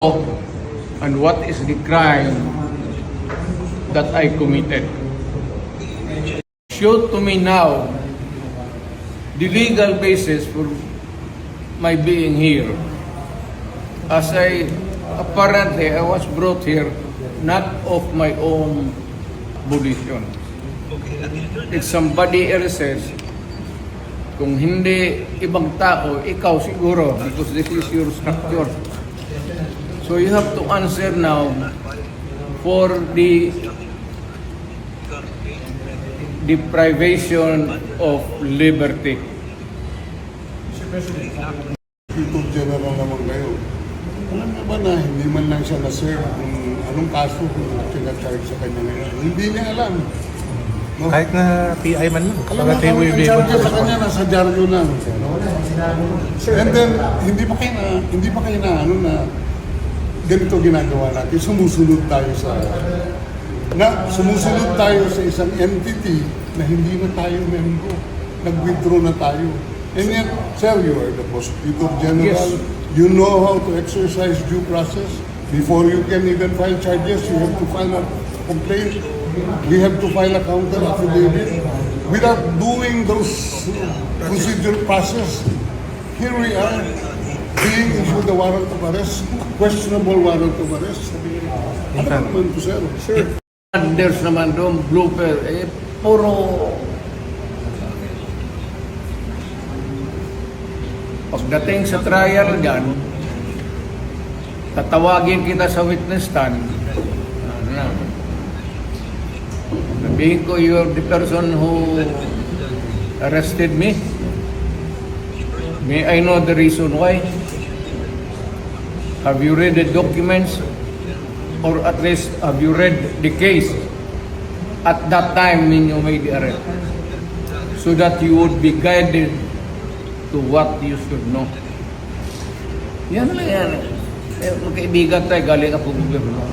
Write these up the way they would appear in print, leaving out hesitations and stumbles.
and what is the crime that I committed. Show to me now the legal basis for my being here. As apparently I was brought here not of my own volition. It's somebody else's. Kung hindi ibang tao, ikaw siguro, because this is your structure. So you have to answer now for the deprivation of liberty. People general naman kayo. Alam na ba na hindi man lang siya na-serve kung anong kaso kung pinag-charge sa kanya ngayon? Hindi niya alam. No? Kahit na PI man lang. Alam na kami ang charge sa kanya, nasa dyaryo na. And then, hindi pa kayo na ganito ginagawa natin. Sumusunod tayo sa isang entity na hindi na tayo membro. Nag-withdraw na tayo. And yet, sir, you are the Prosecutor General. Yes. You know how to exercise due process. Before you can even file charges, you have to file a complaint. We have to file a counter affidavit. Without doing those procedure process, here we are, being issued a warrant of arrest, questionable warrant of arrest. Ano ba naman ito, sir? Sure. There's naman doon, blooper, puro pagdating sa trial dyan, tatawagin kita sa witness stand. Sabihin ko, you're the person who arrested me. May I know the reason why? Have you read the documents? Or at least, have you read the case at that time when you made the arrest? So that you would be guided to what you should know. Yan lang yan. Magkaibigan tayo, galing ako gobyerno.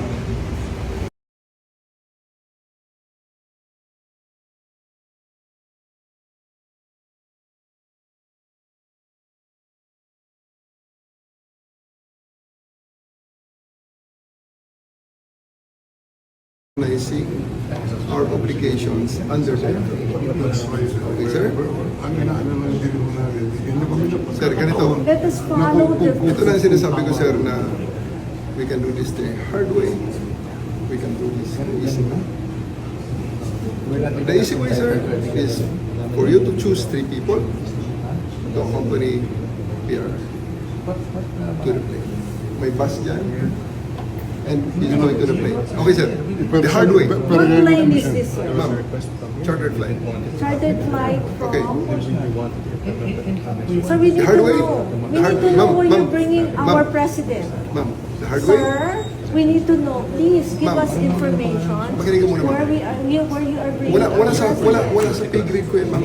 Recognizing our obligations under the law. Okay, sir? Sir, ganito. Let us follow the Ito na ang sinasabi ko, sir, na we can do this the hard way. We can do this the easy way. The easy way, sir, is for you to choose 3 people to accompany PR to the plane. May bus dyan. And he's going to the plane. Okay, sir. The hard way. What plane is this, sir? Ma'am, chartered flight. Chartered flight from... Okay. Sir, we need The to hard way. know. We The hard- need to know Ma'am, where you're ma'am, bringing ma'am. our president. Ma'am, the hard way. Sir, we need to know. Please give Ma'am. us information Makinig ka muna, ma'am. where you are bringing Wala sa pay grade ko yun, ma'am.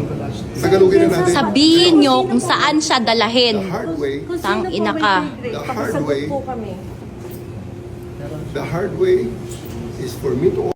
Tagalogin na natin. Sabihin nyo kung saan siya dalahin. The hard way, Kung Tang sino po ina may ka. grade, The hard pakisagot way. po kami. the hard way is for me to